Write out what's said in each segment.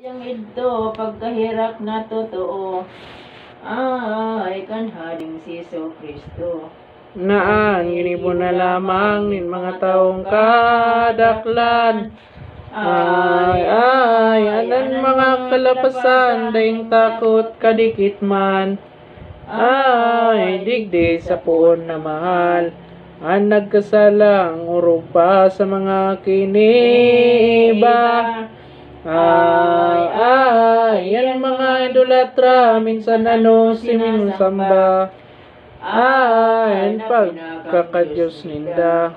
Yang ito, pagkahirap na totoo, ay kanhaling si Jesu Kristo. Naan, ginibon na lamang nin mga taong kadaklan. Anan mga kalapasan, daing takot kadikit man. Digdi sa puon na mahal. Ang nagkasalang urog pa sa mga kiniba. Yan mga idolatra, minsan sinusamba. Pagkakadyos ninda.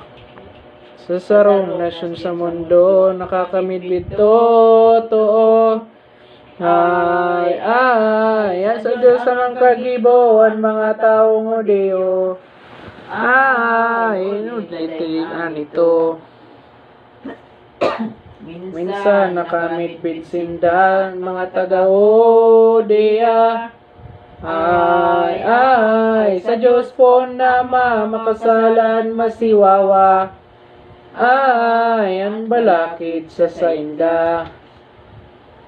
Sa sarong nasyon sa mundo, nakakamidbid totoo. Yan sa Diyos ang kagibuan, mga taong Udeo. Inuditilan ito. Minsan nakamidbid sindan, mga taga-Udea. Sa Diyos po na makasalan masiwawa. Ang balakid sa sainda.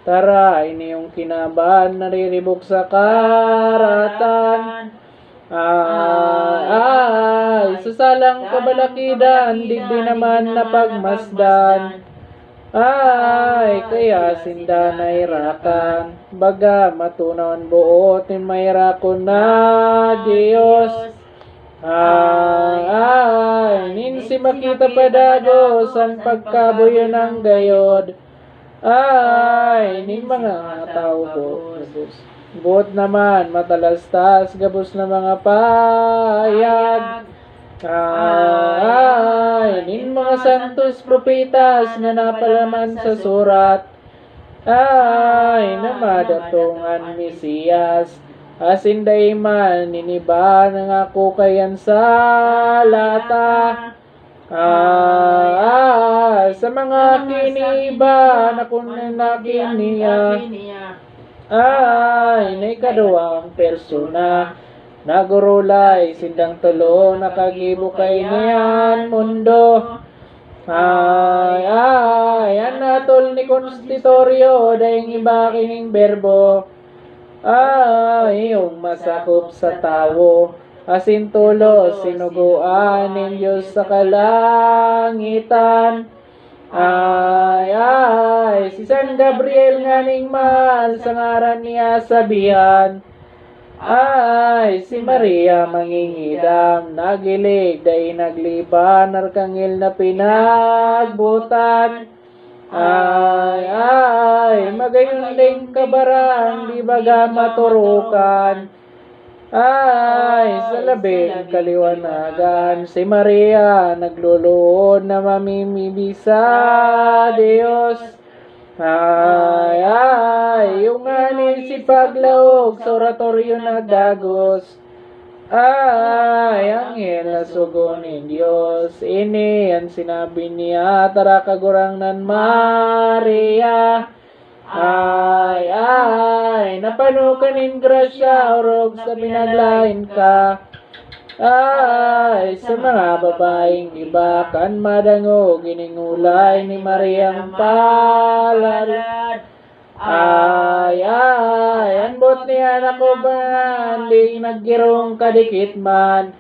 Tara, ini yung kinabahan, nariribok sa karatan. Sa salang kabalakidan, digdi naman na pagmasdan. Kaya sinda nairakan, baga matunawan buot, mayrakon na Diyos. Ninsi makita padagos, ang pagkabuyo ng gayod. Ning mga tao gabos. Buot naman, matalastas, gabos na mga payag. Nin mga santos propitas na napalaman sa surat. Namadatungan Mesiyas. Asin dayman, niniba ng ako kayan sa lata. Sa mga kiniba na kunakin niya. Naikaduang persona. Nagurulay, sindang tulo, nakagibukay niyan mundo. Yan natol ni Konstitoryo, dahing iba kining berbo. Yung masakop sa tao, asin tulo, sinuguan ng Diyos sa kalangitan. Si San Gabriel nga ning mahal, sa ngaran niya sabihan. Si Maria mangingidam, nagilig, dahi nagliban, arkangil na pinagbutan. Magayon ding kabarang, di baga maturukan. Sa labing kaliwanagan, si Maria nagluluod na mamimibisa Diyos. Yung anin si paglaog sa oratorio nagdagos. Anghel na sugunin Diyos. Ini ang sinabi niya, tara kagurangnan Maria. Napanukanin grasya, orog sa pinaglain ka. Sa mga babaeng iba, kan madango, giningulay ni Mariang palad. Anbot niya na ko ba, anding naggirong kadikit man.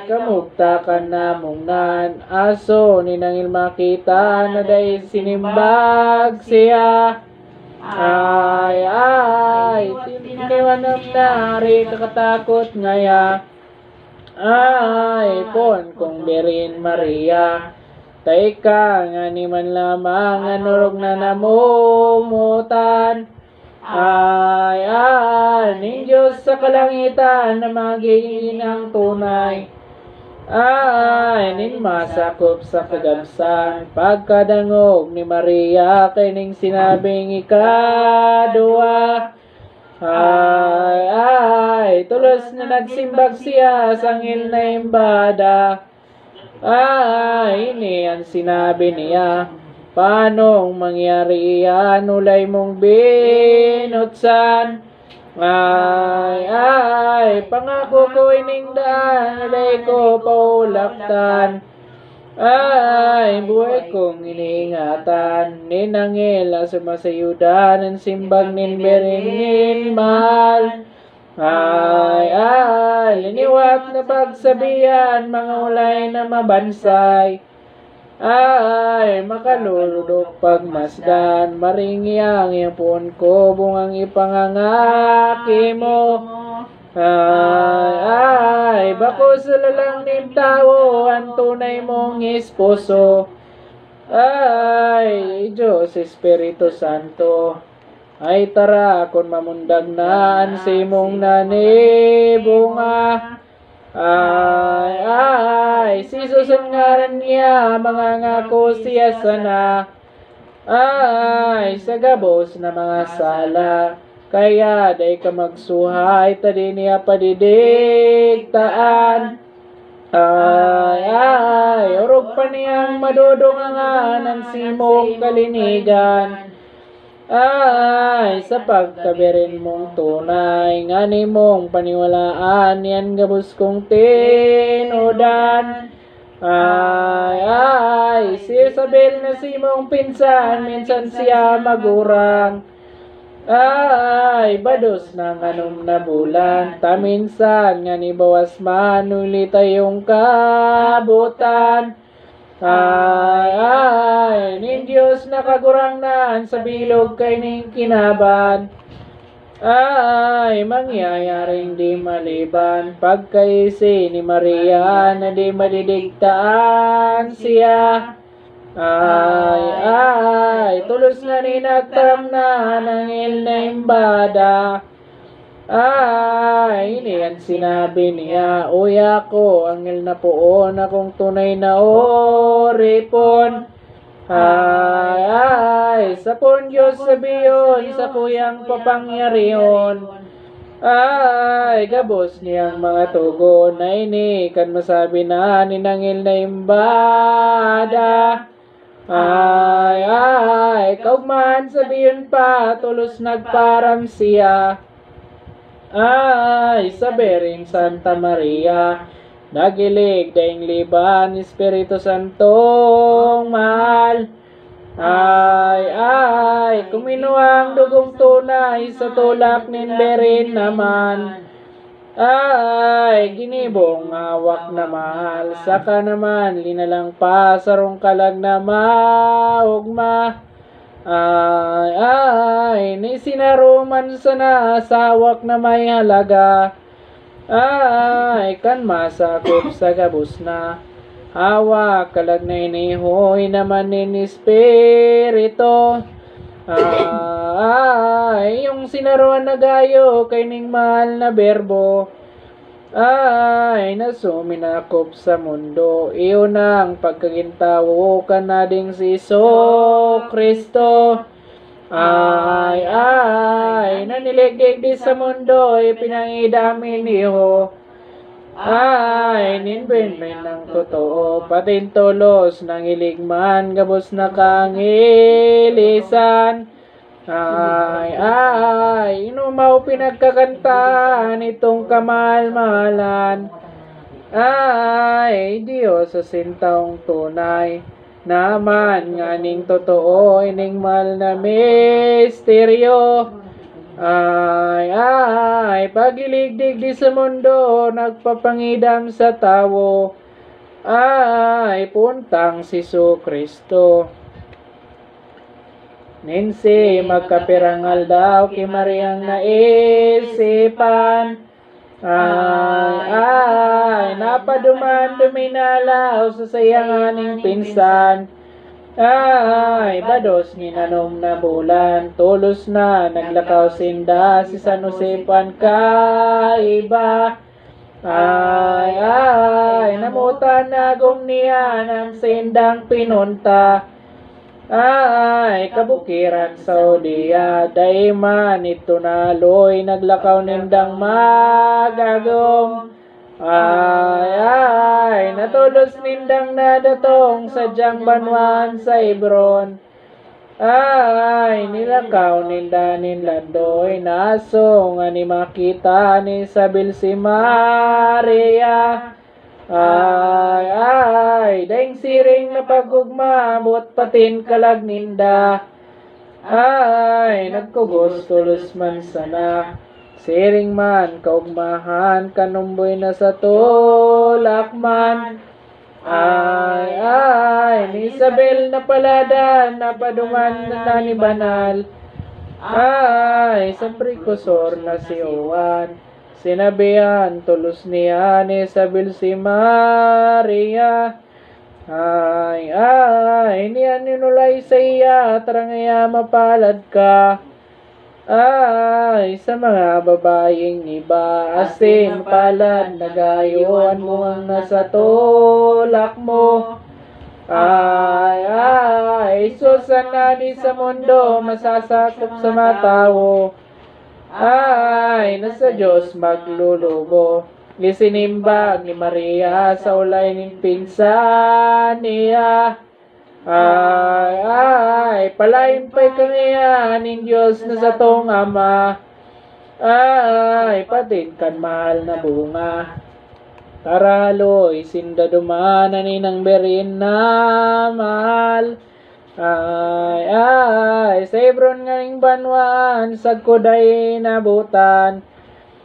Kamugta ka na mungnan, aso ni nangil makita, na dahi sinimbag siya. Tiniwanap na hari kakatakot ngaya. Pon kong Birin Maria, tay ka nga ni man lamang anurog na namumutan. Ning Diyos sa kalangitan na magiging ang tunay. Ning masakop sa kagabsan, pagkadangog ni Maria, kay ning sinabing ikadua. Tulos na nagsimbag siya sa ngil na imbada. Ini ang sinabi niya, paanong mangyari yan, ulay mong binutsan. Pangako ko ining daan, alay ko paulaktan. Ay, buhay kong iniingatan, ninangil ang sumasayudan, ang simbag nin beringin mal. Ay, liniwat na pagsabihan, mga ulay na mabansay. Ay, makaluludok pagmasdan, maringi ang iyong puon ko, bungang ipangangaki mo. Ay, bako sa lalang nin tao, ang tunay mong esposo. Ay, Diyos Espiritu Santo, ay tara kung mamundag naan sa imong nanibunga. Ay, si susungaran niya, mga ngako siya sana. Ay, sa gabos na mga sala, kaya day ka magsuhay, tadi niya padidigtaan. Ay, urog pa niyang madudungangan ang simong kalinigan. Ay, sa pagkabirin mong tunay, ngani mong paniwalaan, yan gabos kong tinudan. Ay, si Isabel na simong pinsan, minsan siya magurang. Ay, bados ng anong na bulan, taminsan nga ni bawas man, uli tayong kabutan. Ay, nin Diyos nakagurang naan sa bilog kay ning kinaban. Ay, mangyayaring di maliban, pagkaisi ni Maria na di madidigtaan siya. Ay, tulos nga ni nagtaramnan ang na imbada. Ay, iniyan sinabi niya, uya ko, angel na poon, akong tunay na oripon. Ay, sa pon Diyos sabiyon, sa kuyang papangyariyon. Ay, gabos niyang mga tugon, na ini, kan masabi na, ninangil na imbada. Ay, kaugman sabiyon pa, tulos nagparam siya. Ay, sa Bering Santa Maria, nagilig daing liban, Espiritu Santong mahal. Ay, kuminuang dugong tunay sa tulak nin Berin naman. Ay, ginibong awak na mahal, saka naman linalang pa sarong kalag na maugma. Ay, ni sinaruman sana sawak na may halaga. Ay, kan masakop sa gabos na, hawak kalag na inihoy naman nin Espiritu. Ay, yung sinaruan na gayo kay ning mahal na berbo. Ay, nasuminakop sa mundo, iyon ang pagkagintawo kanading si Iso Kristo. Ay, naniligdig di sa mundo, ipinangidamin niyo. Ay, ninbinbin ng totoo, patintulos ng iligman, gabos na kangilisan. Ay, inumaw pinagkakantaan itong kamal-mahalan. Ay, Diyos sa sintaong tunay, naman nganing totoo, ining mahal na misteryo. Ay, pagiligdig di sa mundo, nagpapangidam sa tao. Ay, puntang si Jesu Kristo. Ninsi, magkapirangal daw kay Mariang naisipan. Ay, napaduman duminalaw sa sayanganing pinsan. Ay, bados ni nanom na bulan, tulos na naglakaw sinda si San Jose kaiba. Ay, namutan na niya ng sindang pinunta. Ay, kabukiran Saudia, dayman ito naloy, naglakaw nindang magagong. Ay, natulos nindang nadatong sadyang banwan sa Hebron. Ay, nilakaw ninda ninlandoy, naso nga ni makita ni Isabel si Maria. Ay, daing siring na pagugma, buot patin kalag ninda. Ay, nagkugos tulos man sana. Siring man, kaugmahan, kanumboy na sa tulak man. Ay, ni Isabel na palada, napaduman na ni Banal. Ay, sa prekusor na si Juan. Sinabihan, tulos niya ni Isabel si Maria. Ay, niya ninulay sa iya, tarangaya mapalad ka. Ay, sa mga babaeng iba, asin palad, nagayuan mo ang nasa tulak mo. Ay, susan na di sa mundo, masasakop sa mga tao. Ay, nasa Diyos maglulubo. Isinimbag ni Maria sa ulay ng pinsan niya. Ay, palain pa'y kaniya ng Diyos na sa tong Ama. Ay, patid kan mahal na bunga. Karaloy, sinda dumanan ng berin na mahal. Ay, sa Hebron nga ning banwan, sa kuday nabutan.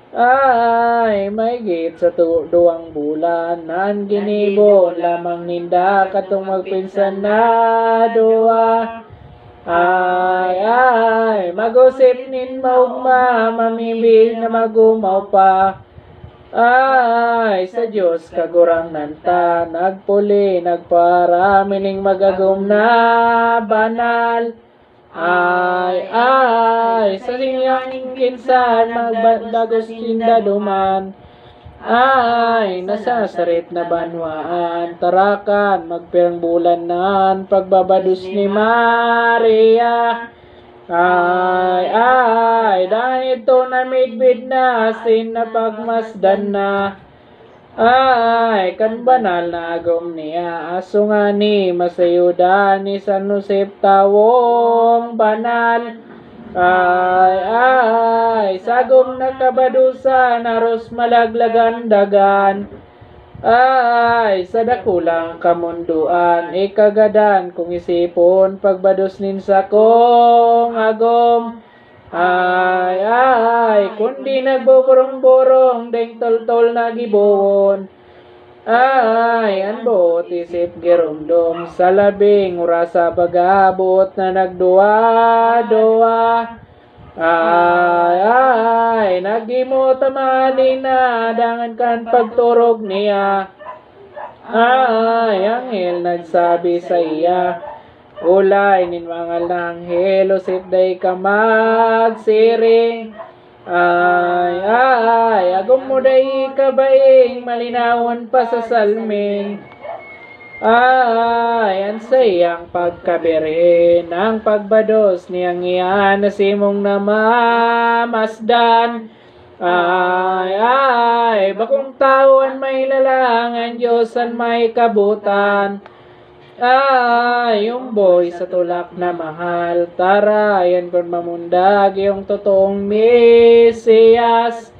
Ay, may git sa duwang bulan, naan ginibo, lamang ninda katong magpinsan na duwa. Ay, magusip nin maugma, mamibig na magumaw pa. Ay, sa Diyos kagurang nanta, nagpuli, nagparami ning magagum na banal. Ay, sa linyang kinsan, magbadagos tinda duman. Ay, nasasarit na banwaan, tarakan, magpirang bulanan, pagbabadus ni Maria. Ay, dahil ito na midbid na, asin na pagmasdan na. Ay, kan banal na agom niya, aso nga ni masayuda ni San Josep tawong banal. Ay, sagom na kabadusa, naros malaglagan dagan. Ay, sa dakulang kamunduan, ikagadan kung isipon, pagbados nin sa kong agom. Ay, kundi nagboborong-borong, deng tol-tol na gibuon. Ay, anbot isip girumdom, sa labing urasa pag-abot na nagduwa-duwa. Ay, nagimo tamali na, dangan kan pagturog niya. Ay, anghel nagsabi sa iya, ulay nin mga langhel, usip day ka magsiring. Ay, agom mo day kabaing, malinawon pa sa salming. Ay, ang sayang pagkabirin, ang pagbados niyang iyan na simong namamasdan. Ay, bakong taon may lalangan, Diyosan may kabutan. Ay, yung boy sa tulak na mahal, tara, yan kon mamundag yung totoong Mesiyas.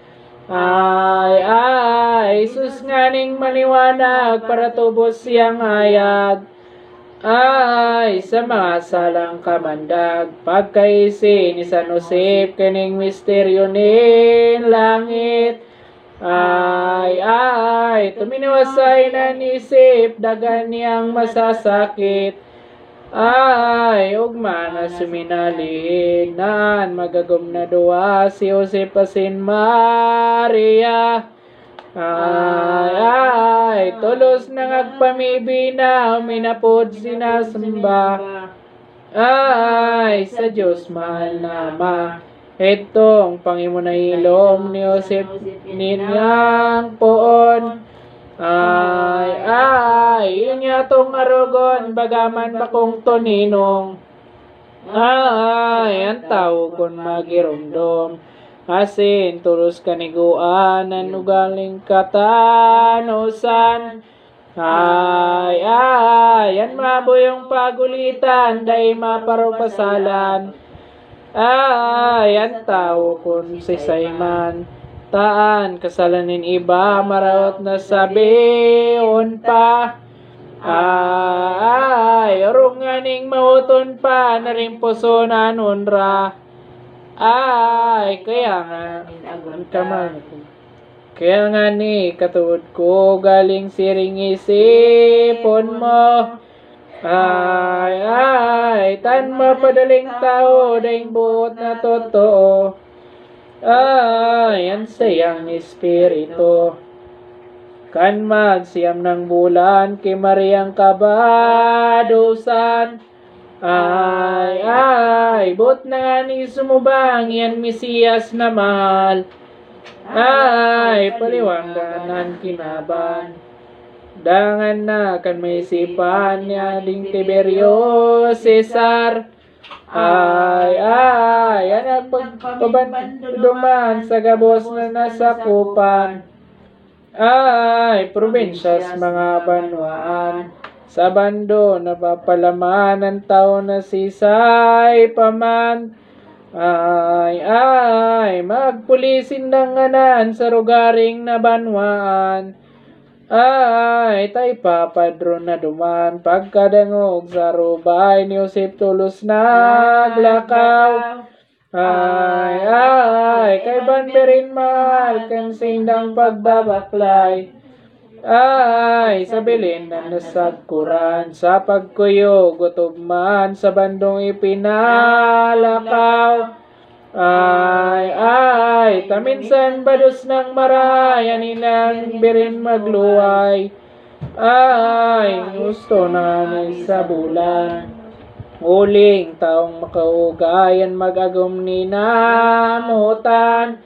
Ay, sus nga ning maliwanag para tubos siyang hayag. Ay, sa mga salang kamandag, pagkaisi ni San Josep, kaning misteryo nin langit. Ay, tuminiwasay na nisip, dagan niyang masasakit. Ay, ugma na suminalihin, naan magagom na duwa si Josep asin Maria. Ay, tulos na ngagpamibi na, minapod sinasamba. Ay, sa Diyos mahal na Ama, itong pangimunahilom ni Josep ninyang poon. Ay, yun yatong arugon, bagaman bakong toninong. Ay, ang tao kon magirumdom, asin tulos kaniguan, nanugaling katanusan. Ay, yan maboyong pagulitan, day maparupasalan. Ay, ang tao kun si Simon, taan kasalanin iba marawat na sabion pa. Ay orong nganing mauton pa na rin puso na nunra. Ay kaya nga kaya nga ni katuod ko galing siring isipon mo. Ay tan mapadaling tao daing buot na totoo. Ay ang sayang espiritu kan magsiyam ng bulan kay Mariang kabadusan. Ay but na nga ni sumubang yan Mesiyas na mahal. Ay paliwanganan kinaban dangan na kan may isipan niya ding Tiberio Cesar. Ay ang pagpabanduman sa gabos na nasakupan. Ay probinsyas mga banwaan sa bando napapalaman ng tao na sisay paman. Ay magpulisin danganan sa rugaring na banwaan. Ay tay papadron na duman pagkadangog sa rubay ni Josep tulos naglakaw. Ay kay banberin mahal kan sindang pagbabaklay. Ay sa bilin na nasagkuran sa pagkuyo gutob man sa bandong ipinalakaw. Ay taminsan bados ng marayan ilang birin magluway. Ay gusto na sa bulan uling taong makaugayan magagom ni namutan.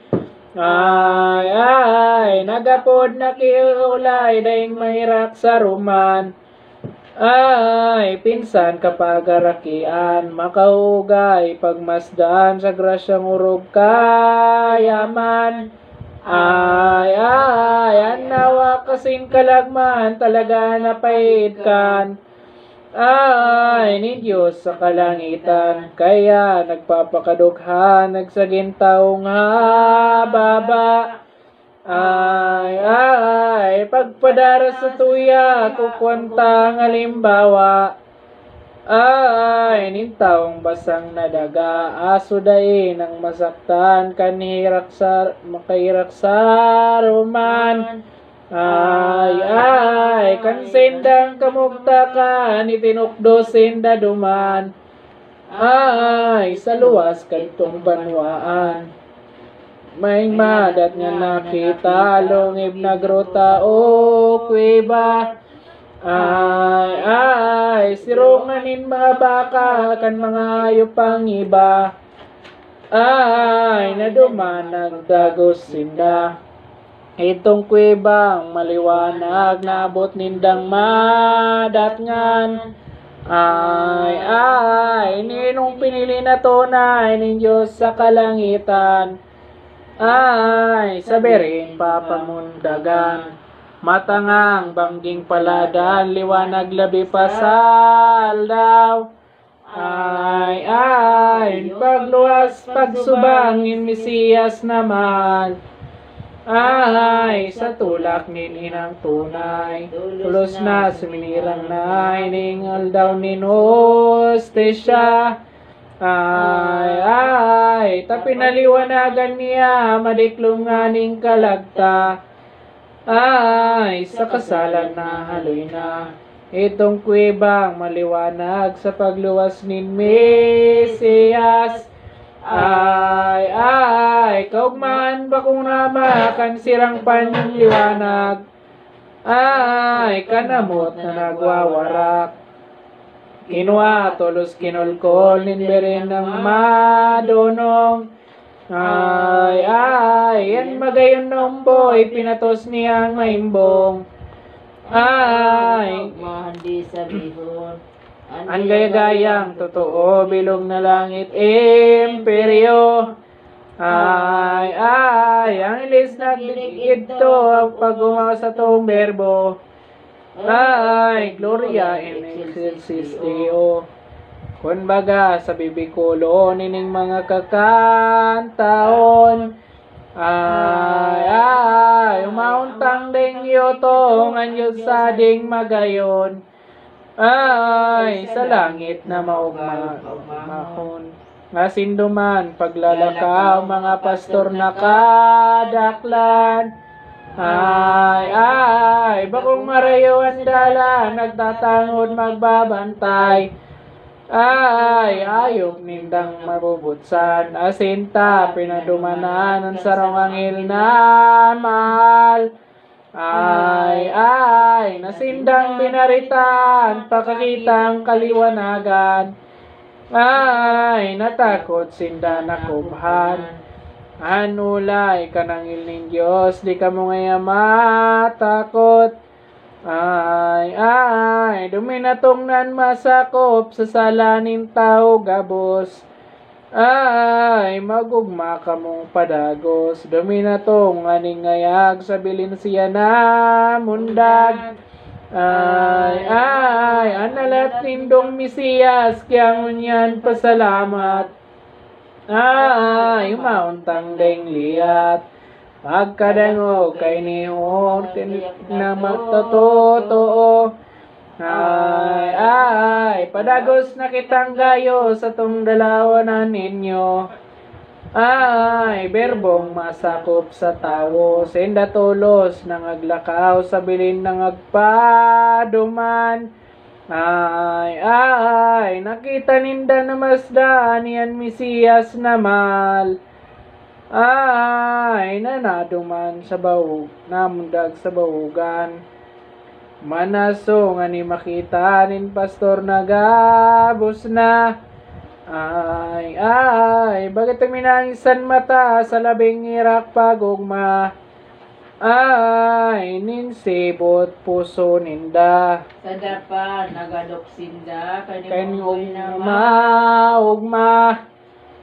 Ay nagapod na kiulay daing mahirak sa ruman. Ay pinsan kapag arakian makaugay pagmasdan sa grasyang urog kayaman. Ay ang nawa kasing kalagman talaga napaitkan. Ay ni Diyos sa kalangitan kaya nagpapakadukhan nagsagin taong hababa. Ay pagpadara sa tuya kukwanta ng halimbawa. Ay nintaong basang nadaga aso dain ang masaktan makahirak sa ruman. Ay kansendang kamugtakan itinukdo senda duman. Ay sa luwas kantong banwaan may madat nga nakita lungib na grota o kuweba. Ay sirunganin mga baka kan mga hayop pang iba. Ay naduman nagdagos sinda itong kuwebang maliwanag naabot nindang madatngan. Ay ninong pinili na tunay nin Diyos sa kalangitan. Ay sabirin papamundagan matangang bangging paladan liwanag labi pasal daw. Ay pagluwas pagsubangin Mesiyas na mahal. Ay sa tulak nin inang tunay tulos na suminirang na iningal daw ninostesya. Ay tapinaliwanagan niya madiklong nganing kalagta. Ay sa kasalan na haloy na itong kuwebang maliwanag sa pagluwas nin Mesiyas. Ay kaugmaan ba kung namakan sirang panliwanag. Ay kanamot na nagwawarak kinwa tulos kinulkol ninberin ng madunong. Ay yan magayon nomboy pinatos niyang maimbong. Ay mahandi sa bihon ang gaya-gayang totoo bilog na langit imperyo. Ay ang ilis na ito ang paggumawa sa tong berbo. Ay gloria in excelsis Deo. Kunbaga sa bibikulo nining mga kakantaon. Ay, umauntang ding yoto, nganyod sa ding magayon. Ay, sa langit na maugmahon. Nga sinduman, paglalakaw, mga pastor na kadaklan. Ay, bakong marayo ang dala, nagtatangod magbabantay. Ay, ayok nindang mabubutsan, asinta, pinadumanan ang sarong angil na mahal. Ay, nasindang binaritan, pakakitang kaliwanagan. Ay, natakot sinda nakubhan. Anulay kanangil ng Diyos, di ka mo ngaya matakot. Ay, duminatong nan masakop sa salanin tao gabos. Ay, magugma ka mong padagos, duminatong aning ngayag sa bilin siya na mundag. Ay, analat nindong Mesiyas, kaya ngunyan pasalamat. Ay, mauntang deng liat, pagkadango kay niyor, na magtotoo. Ay, padagos na kitang gayo sa tong dalawanan ninyo. Ay, berbong masakop sa tao, senda tulos nang aglakaw sa bilin ng agpaduman. Ay, nakita ninda na masdaan yan Mesiyas na mahal. Ay, nanaduman sa bawog, namundag sa bawogan. Manaso nga ni makita nin pastor nagabos na. Ay, bakit minangisan mata sa labing irak pagugma? Ay, ninsibot puso ninda. Sa dapa, nagadoksinda, Kanyong maugma.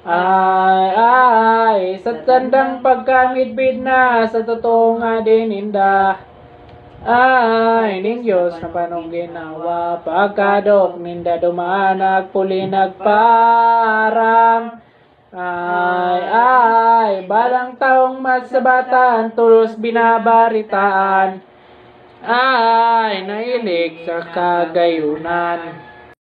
Ay, sa tandang pagkamidbid na, sa totoo nga din ninda. Ay, ning Diyos na panong ginawa, pagkadok ninda dumanag, puli nagparam. Ay, balang taong masabatan, tulos binabaritaan. Ay, nailig sa kagayunan.